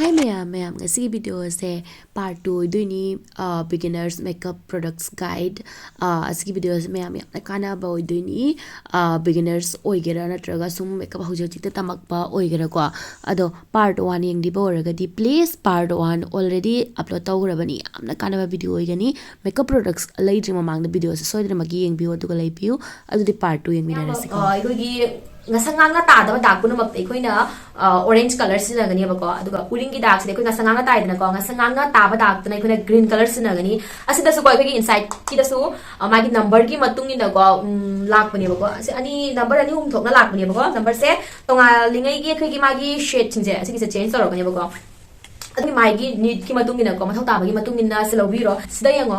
Hi ma'am, ngasi video se part 2 doini beginners makeup products guide asigi video se ma'am ya kana ba doini beginners oigera natraga sum makeup hojik ta tamakpa oigera ko ado part 1 yeng di ba oragadi please part 1 already upload tawgrabani amna kana ba video oigani makeup products laidri mamang da video se soidra magi yeng bio duga laipiu adu di part 2 yeng minara se ko ngasanganga ta da dak puna mak ekoi na orange color sinagani ba ko aduga uling gi dak se ekoi ngasanganga ta idna ko ngasanganga ta ba dak na ekoi green color sinagani asida su ko ekoi inside ki da su magi number gi matung ina ko lak pani ba ko ase ani number ani thok na lak pani ba ko number se tonga lingai gi ekoi gi magi shade chingje ase ki se change toro kani ba ko adi magi need ki matung ina ko mathau ta bagi matung ina se lobi ro sida yango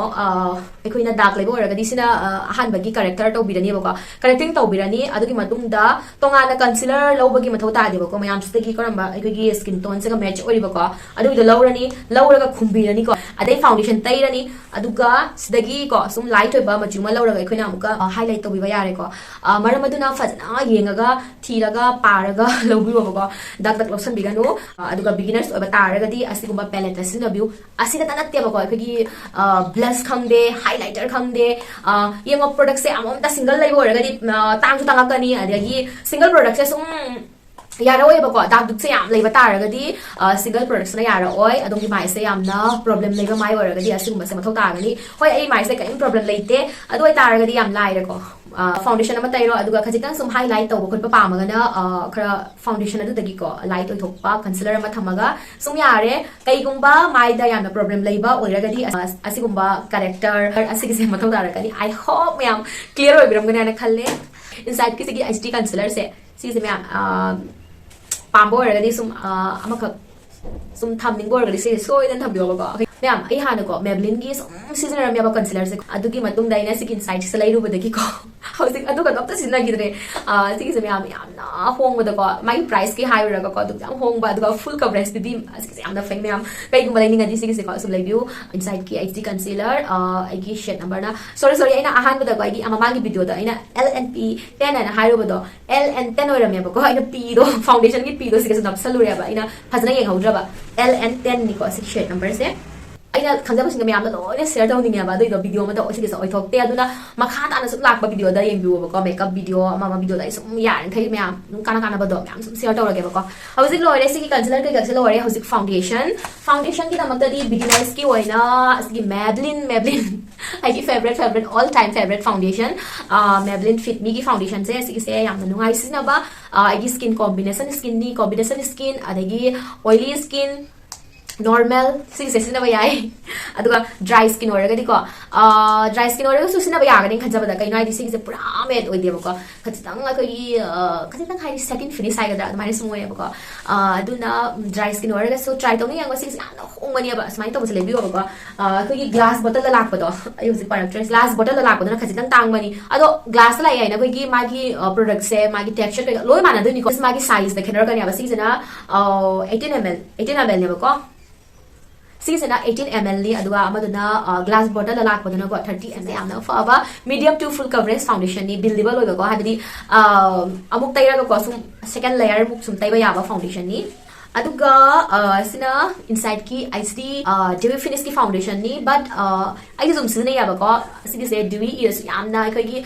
ekoi na dak lebo oragadi sina ahan bagi character to birani ba ko correcting to birani adugi matung da tonga na concealer lobagi mathau ta de ba ko mayam sida gi koramba ekoi gi skin tone se ga match ori ba ko adugi da lawrani lawraga khumbirani ko adai foundation tairani aduga sida gi ko sum light oi ba machu ma lawraga ekoi na amuka highlight to bi ba yare ko maram aduna fajana yengaga thiraga paraga lobi ba ko dak dak lotion biganu aduga beginners oi ba taragadi asigumba palette asina view asida tanatte ba ko ekoi blush khangde highlighter khangde yengo product se amomta single lai oragadi tangsu tangakani adagi single product se sum yara oi ba ko dak duk se yam lai ba taragadi single products na yara oi adongi mai se yamna problem lai ba mai oragadi asigumba se mathau taragani hoi ai mai se kaim problem leite adu oi taragadi yam lai ra ko foundation ama tairo aduga khajitang sum highlight to khotpa pamagana khara foundation adu dagi ko light oi thokpa concealer ama thamaga sum yare kai gumba mai da yamna problem leiba oiragadi asigumba character asigi se mathau darakani I hope ma'am clear oi biram gana na khalle inside ki sigi HD concealer se sigi se ma'am pambo oiragadi sum amaka sum thamning bo oiragadi se so idan thambiyo ba ko ma'am ai hana ko Maybelline gi sum season ram ya ba concealer se adugi matung dai na skin side se lairu badagi ko hauzik aduga dokta sinna gidre sigi se ma'am na hong ba da ko mai price ki high ra ko du jam hong ba aduga full coverage bi sigi se am na feng ma'am kai gum lai ninga di sigi se ko sum review inside ki HD concealer ai gi shade number na sorry aina ahan ba da ko ai gi amama gi video da aina LNP 10 na high ro ba do LN10 ora me ba ko aina P do foundation gi P do sigi se dap salu ya ba aina phajna yeng haudra ba LN10 ni ko sigi shade number se aina khanja basing me amna loine share daw ninga ba do video ma do sigi se oi thok te aduna makha ta na su lak ba video da yeng view ba ko makeup video ama video da sum yaran thai me am kana ba do am sum share daw lage ba ko hauzik lore sigi concealer kai gaxel lore hauzik foundation ki damak di beginners ki oina sigi Maybelline ai ki favorite all time favorite foundation Maybelline Fit Me ki foundation se sigi se yam nungai sina ba ai ki skin combination skin adagi oily skin normal sigi se sina ba yai aduga dry skin oragadi ko dry skin oraga su sina ba yagani khajaba da kai nai di sigi se pura met oi deba ko khachitang khachitang hai second finish ai da mari sumo ya ko aduna dry skin oraga so try to ni yang sigi na hongmani ba smai to base lebi ba ko ko glass bottle la lakpa do ai usi para glass bottle la lakpa na khachitang tang mani ado glass la ai na ko gi magi product se magi texture kai loi mana do ni ko magi size da khenar ka ni ba sigi na 18 ml ne ba ko sigi se na 18 ml ni aduga amaduna glass bottle la lakpa na ko 30 ml amna fa medium to full coverage foundation ni buildable oi ko habidi amuk taira ko sum second layer muk sum taiba ya ba foundation ni aduga sina inside ki HD dewy finish ki foundation ni but ai zoom sina ya ba ko sigi se dewy is yamna kai ki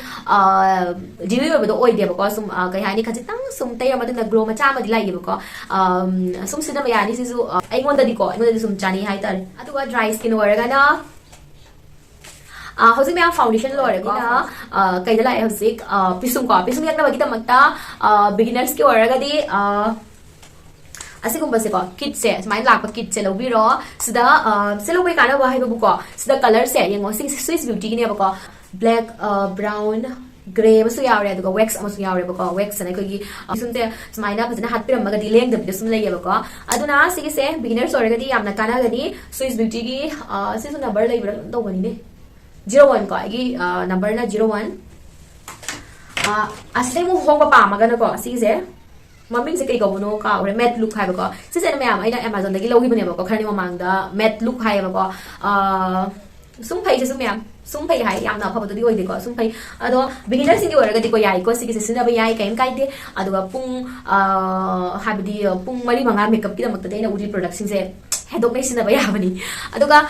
dewy ba do oi de ba ko sum kai hani khajitang sum tai ma na glow ma cha ma di lai ba ko sum sina ma ya ni sisu ai ngon da di sum chani hai tar aduga dry skin oraga na hauzik me foundation lore ko na kai da lai hauzik pisum yak na bagi tamakta beginners ki oraga di asigumba se ko kit se smile lakpa kit se lobi ro sida se lobi kana ba hai bu ko sida color se yengo Swiss Beauty ni ba ko black brown gray basu yawre aduga wax amasu yawre ba ko wax na ko gi sunte smile na bajana hat piram maga di leng da sum lei ba ko aduna sigi se beginners orga di amna kana gani Swiss Beauty gi sisu number lei bra do bani ne 01 ko gi number na 01 asle mu hong pa maga na ko sigi se maming se kai ko no ka ore matte look hai ba ko se se na me am aina Amazon da gi logi bane ba ko khani mamang da matte look hai ba ko sum phai se sum me am sum pai hai yamna pha badu oi de ko sum pai ado beginner sing ora ga di ko yai ko sigi sina ba yai kaim kai de ado ga pung habdi pung mari manga makeup ki da mak de na uri product sing se hedok nei sina ba ya bani ado ga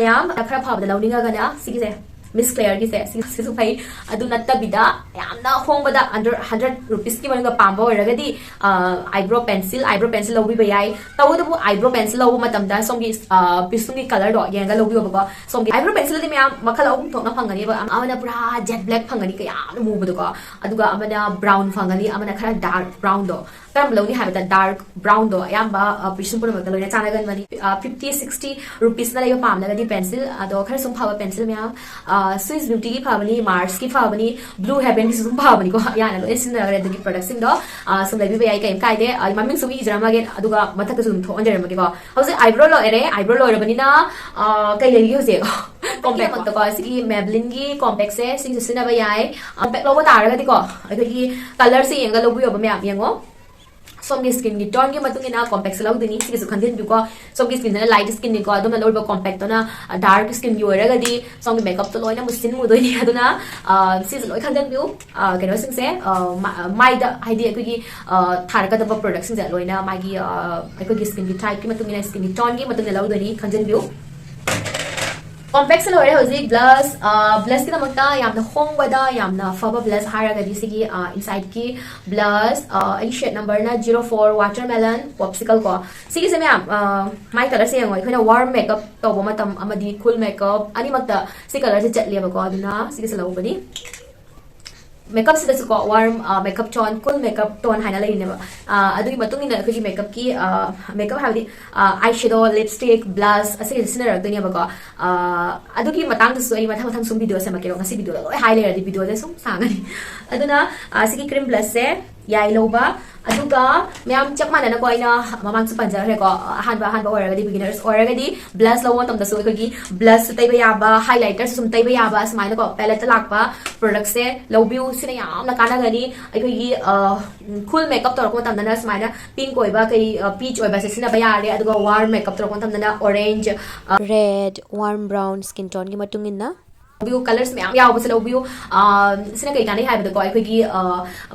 mayam khara pha bada lawning ga na sigi se Miss Claire ki se sisu pai adu natta bida yamna hong bada under 100 rupees ki manga pamba ora ga di eyebrow pencil lobi ba yai tawu da bu eyebrow pencil lobu matam da song gi pisung gi color do yenga lobi ba song gi eyebrow pencil di mya makhala um thok na phangani ba amana pura jet black phangani ka yam mu bu ko aduga amana brown phangani amana khara dark brown do karam loni ha da dark brown do yamba pisung pura makalo na chana gan mani 50-60 rupees na layo pam na ga di pencil ado khara sum power pencil mya Swiss Beauty ki phabani Mars ki phabani Blue Heaven ki sum phabani ko yana lo esin na re de product sing do sum lai bi bai kai kai de maming sum i jara ma gen aduga mathak sum thon jara ma ge ko hause eyebrow lo ere eyebrow lo rabani na kai le gi hose compact mat ko sigi Maybelline gi compact se sing sina ba yai compact lo ba tar ga di ko ai gi color se yenga lo bu yo ba me yengo somgi skin gi tone gi matung ina compact lau dini sigi su khandin bi ko somgi skin na light skin ni ko adum na lor ba compact na dark skin gi ora ga di somgi makeup to loina musin mu doi ni aduna si loi khandin bi ke no sing se mai da idea ko gi thar ka da product sing ja loina ma gi ko gi skin gi type ki matung ina skin gi tone gi matung lau doi ni khandin bi compact se lore hozi blush ki namakta yamna hong bada yamna faba blush hara ga disigi inside ki blush ai shade number na 04 watermelon popsicle ko sigi se ma'am my color se ngoi khona warm makeup to bo matam amadi cool makeup ani makta si color se chat leba ko aduna sigi se lo bani makeup sida ko warm makeup tone cool makeup tone haina lai ne ba adu gi matung ina ko makeup ki makeup habdi eyeshadow lipstick blush ase sina rak dunia ba ko adu gi matang su ai mathang mathang sum video se ma ke ngasi video loi highlight di video de sum sangani aduna sigi cream blush se yai loba aduga myam chakmana na ko ina mamang su panjar he ko hanba ora ga di beginners ora ga di blush lo tom da su ko gi blush tai ba ya ba highlighter sum tai ba ya ba smile ko palette lak ba product se low view sina yam na kana ga ni ai ko gi cool makeup to ko tam na smile pink oi ba kai peach oi ba se sina ba ya re aduga warm makeup to ko tam na orange red warm brown skin tone gi matung inna view colors me yaw bus lo view sina kai kanai hai ba ko ai khoi gi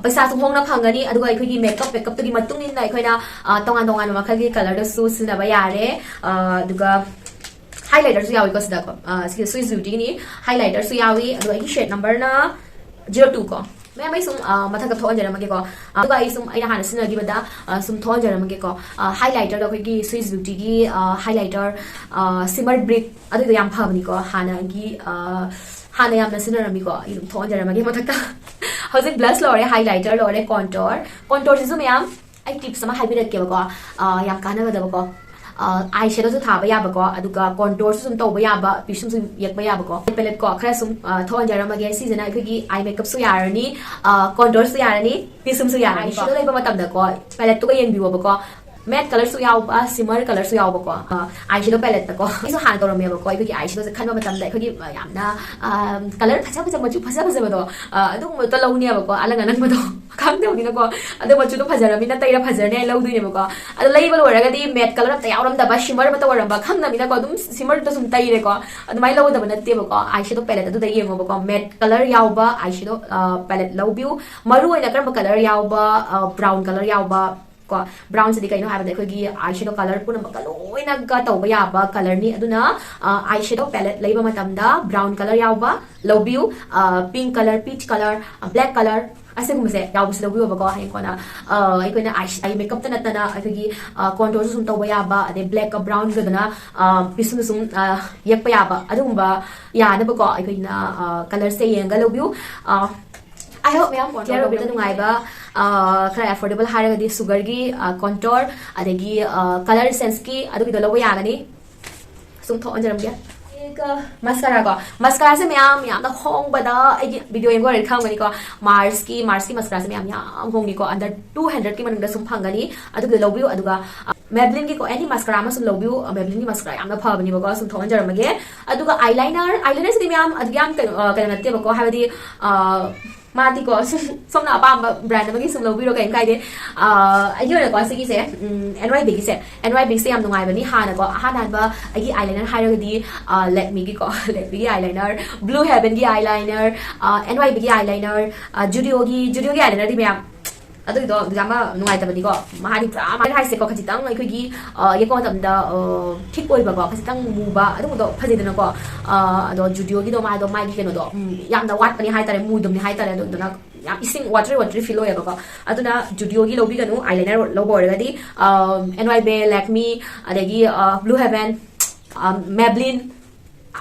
paisa su hong na phangani aduga ai khoi gi makeup to gi matung in nai khoi na tongan ma khagi color da su sina ba ya re aduga highlighter su yawi ko sida ko Swiss Beauty ni highlighter su yawi aduga ai shade number na 02 ko मैं सुम मथा का थोन जरम के को अदुगा आई सुम आइना हाना सिना गिबदा सुम थोन जरम के को highlighter the key Swiss beauty की हाइलाइटर सिमर ब्रिक अदु याम फाबनी को हाना की हाना याम सिना रमी को इदुम थोन जरम के मथा का हजिक ब्लश लोरे हाइलाइटर लोरे कंटूर सिसु मैम आई टिप्स समा हाइबिरक के को याम काना गदब को eyeshadow su thaba yaba ko aduga contour sum tawba yaba pisum sum yakba yaba ko palette ko khara sum thon jarama ge season ai khigi eye makeup su yarani contour su yarani pisum su yarani eyeshadow leba matam da ko palette to ga yeng biwa ko matte color su yaw ba shimmer color su yaw ba ko eyeshadow palette ta ko isu han to ram yaba ko khigi eyeshadow se khanba matam da khigi yamna color phaja machu phaja ba do adu mo to lawni ba ko alang alang ba do khang de ni ko adu machu to phaja ramina taira phaja ne law du ne ba ko adu lai ba lo ra ga di matte color ta yaw ram da ba shimmer ba to ram ba khang na mina ko dum shimmer to sum tai re ko adu mai law da ba natte ba ko eyeshadow palette adu da yeng ba ko matte color yaw ba eyeshadow palette law view maru ina kram color yaw ba brown color yaw ba brown sidi kaino haibda khoi gi eyeshadow color puna ba loina ga tawba ya ba color ni aduna eyeshadow palette leiba matamda brown color yawa low view pink color peach color black color ase gumse yawa se low view ba ko hai kona ai koina eye makeup ta natana ai gi contour sum tawba ya ba ade black brown ga dana pisum sum yakpa ya ba adumba ya na ba ko ai koina color se yenga low view I hope ma'am contour बता दूँगा इबा खरा affordable हारे गदी sugar की contour अदेगी color essence की अदु की दलोगो यागनी सुम थोन जरम गया एक mascara से मैम याम दा होंग बदा video ये गोरे खाऊं गनी को Mars की mascara से मैम याम होंगी को under 200 की मनंग दा सुम फंगनी अदु की दलोगो अदुगा Maybelline ki ko any mascara ma sum lobyu Maybelline ki mascara yamna phabani ba ko sum thon jaramage aduga eyeliner sidi myam adyam kan natte ba ko habadi mati ko somna apam brand ma gi sum lobyu kai kai de ayo ko sigi se NYB gi se NYB se yam nungai bani hana ko hana ba agi eyeliner hairagadi let me gi ko let me gi eyeliner Blue Heaven gi eyeliner NYB gi eyeliner Judio gi eyeliner di myam adugido jama nungai tabani ko mahari pra ma hai se ko khajitang ai khogi ye ko tamda thik oi ba ko khajitang mu ba adu do phajidana ko do Judio gi do ma gi keno do yam da wat pani hai tare mu dum ni hai tare do na yam ising watery feel oi ba ko aduna Judio gi lobi ganu eyeliner lobo orgadi NYB Lakme adagi Blue Heaven Maybelline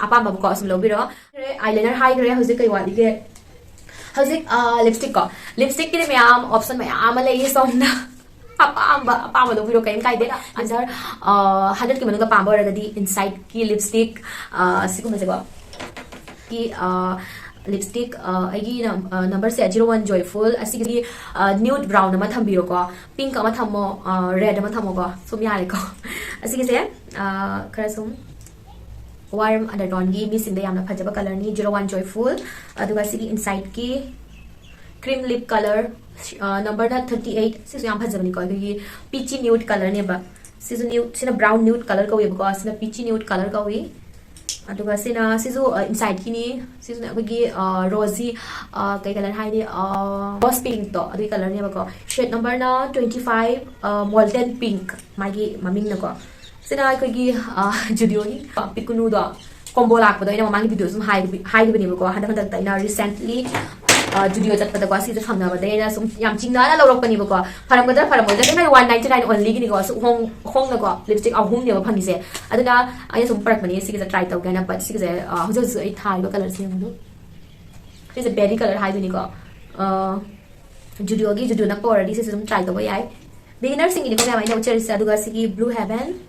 apa ba ko sum lobi ro eyeliner hai gre hoje kai wali ge Howzik lipstick ki myam option myam lay somna apamba do video kain kai de under 100 ki manuga pamba ragadi inside ki lipstick sikum se ko ki lipstick agi number se 01 joyful asigi nude brown ma thambiro ko pink ma thammo red ma thammo ko sum yare ko asigi se karasum warm undertone gi missing the yamna phajaba color ni 01 joyful aduga sigi inside ki cream lip color number na 38 sisu yam phajaba ni ko gi peachy nude color ne ba sisu nude sina brown nude color ko ko sina peachy nude color ko wi aduga sina sisu inside ki ni sisu na gi rosy kai color hai ni rose pink to adu color ne ba ko shade number na 25 molten pink magi maming na ko sina ko gi Judio gi pikunu do combo lak ba do ina mamang video sum high bani ba ko handa ta ina recently Judio chat pada ko si ta thamna ba de na sum yam chingna na lorok pani ba ko pharam ga da 199 only gi ni ko su hong na ko lipstick ahum ne ba phangi se aduna ai sum parak mani si ga try tau ga na but si ga hojo ai thai ba color se mu is a berry color hai ni ko Judio na ko already se sum try tau ba yai beginner sing ni ko ga mai no cherry sa aduga si gi Blue Heaven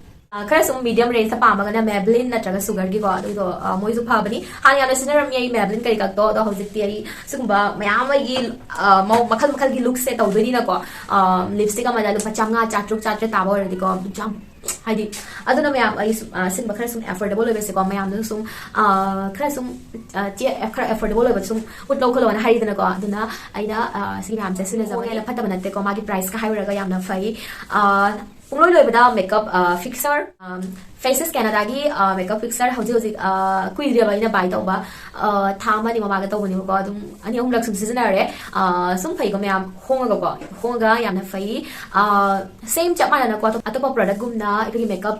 khara sum medium range sa pama gana Maybelline natraga sugar gi ko do moi su phabani han ya sinaram yai Maybelline kai ka do hojik ti ai sugumba mayam gi makhal gi look se tawdoni na ko lipstick ama da lu pachanga chatruk chatre ta ba ri ko jam haidi aduna mayam ai sin ba khara sum affordable le se ko mayam nu sum khara sum che khara affordable le sum ut lo kholo na hai dana ko aduna aina si ram se sile jama la phata banate ko magi price ka hai ra ga yam na fai Pungloi loi bada makeup fixer faces Canada gi makeup fixer hoji kui dia ba ina bai tau ba thama ni mama ga tau ni ko dum ani hum lak sum season re sum phai ko myam honga yam na fai same chap ma na ko atopa product gum na ikagi makeup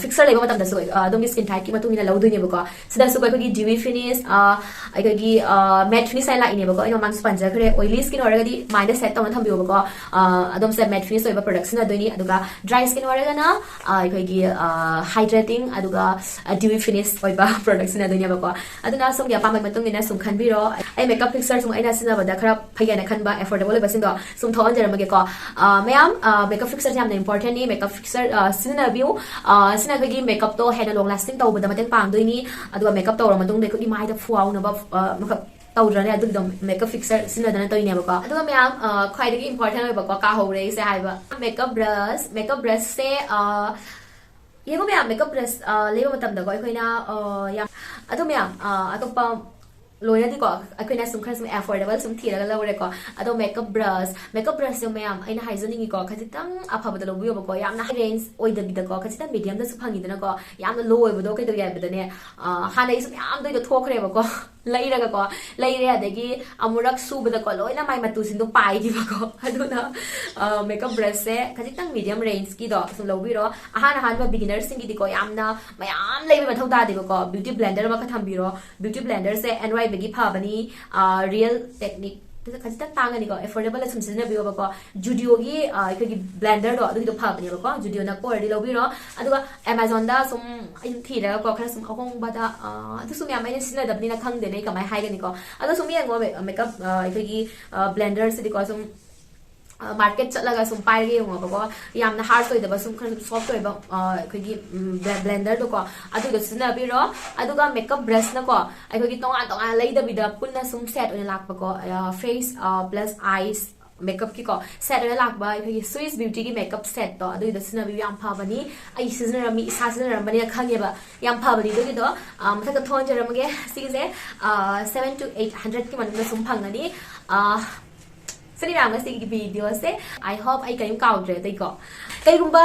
fixer leba matam da so dum skin type ki matung ina lau duni ba ko sida su ko gi dewy finish ikagi matte finish ai la ine ba ko ina mang sponge kre oily skin oraga di minus set ta tham bi ba ko adom se matte finish oiba product na duni aduga dry skin oraga na ikagi hydrating aduga dewy finish oiba product na duni ba ko aduna sum ya pamai matung ina sum khan bi ro ai makeup fixer sum aina sina ba da khara phaya na khan ba affordable ba sin do sum thon jaram ge ko mayam makeup fixer jam na important ni makeup fixer sina view sina ko gi makeup to head long lasting tau bada mateng pang doini aduga makeup to ro matung de ko gi mai da fuau na ba makeup tau rane adu dom makeup fixer sina dana to ine ba ko aduga mayam khwai de gi important ba ko ka ho re se hai ba makeup brush se ye ko mayam makeup brush leba matam da ko khoina ya adu mayam atopa loya di ko akoina sum khar sum affordable sum thira ga lawre ko ado makeup brush yo mayam aina haizoning ko khajitang apha da lobu yo ko yamna range oi da bida ko khajitang medium da su phangi dana ko yamna low oi bodo kai da ya bida ne hanai sum yam do thokre ba ko laira ga ko laire adagi amurak su bida ko loina mai matu sin do pai gi ba ko aduna makeup brush se khajitang medium range ki do sum lobi ro ahan ba beginner sing gi di ko yamna mayam leibe ma thauda de ko beauty blender ma ka thambi ro beauty blender se NY bagi phabani real technique to khajita tangani ko affordable sum sina bi ba ko Judio gi ikagi blender do adu do phabani ba ko Judio na ko ready lobi ro aduga Amazon da sum in thira ko khara sum ahong ba da adu sum ya mai sina dabni na khang de nei kamai hai gani ko adu sum yang go makeup ikagi blender se di ko sum market chatlaga sum pai ge ngo ba ko yamna hard oi da ba sum khara soft oi ba ikagi blender do ko adu do sina bi ro aduga makeup brush na ko ikagi tong lei da bi da punna sum set oi lak ba ko face plus eyes makeup ki ko set ra lak ba phagi Swiss beauty ki makeup set to adu da sina bi yam pha bani ai season ra mi isa season ra bani khang ba yam pha bani do do matha ka thon jara mage si se 7 to 800 ki man na sum phangani Sini nama sih video se. I hope I can count deh tadi ko. Kaya kumba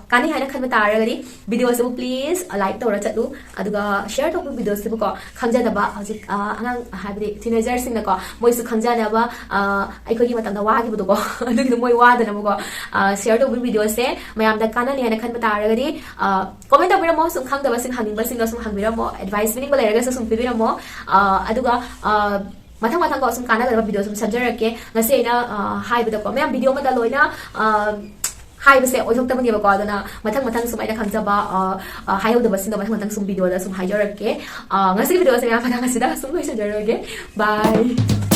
kani hai na khan bata raga di video se bu please like to racha lu. Aduga share to bu video se bu ko khanja da ba hajik angang hai bade teenager sing na ko moi su khanja na ba ai ko gi matam da wa gi bu do ko. Adugi moi wa da na bu ko share to bu video se mayam da kana ni hai na khan bata raga di comment da bira mo sum khang da ba sing hanging ba sing da sum hang bira mo advice meaning ba le raga sum bira mo aduga mathang ko sum kana da video sum subject ke ngase ina hai bada ko mayam video ma da loina hai base oi thok ta mani ba ko da na mathang sum ai da khang jaba hai ho da basin da mathang sum video da sum hai jor ke ngase video se ya mathang ngase da sum ko se jor ke bye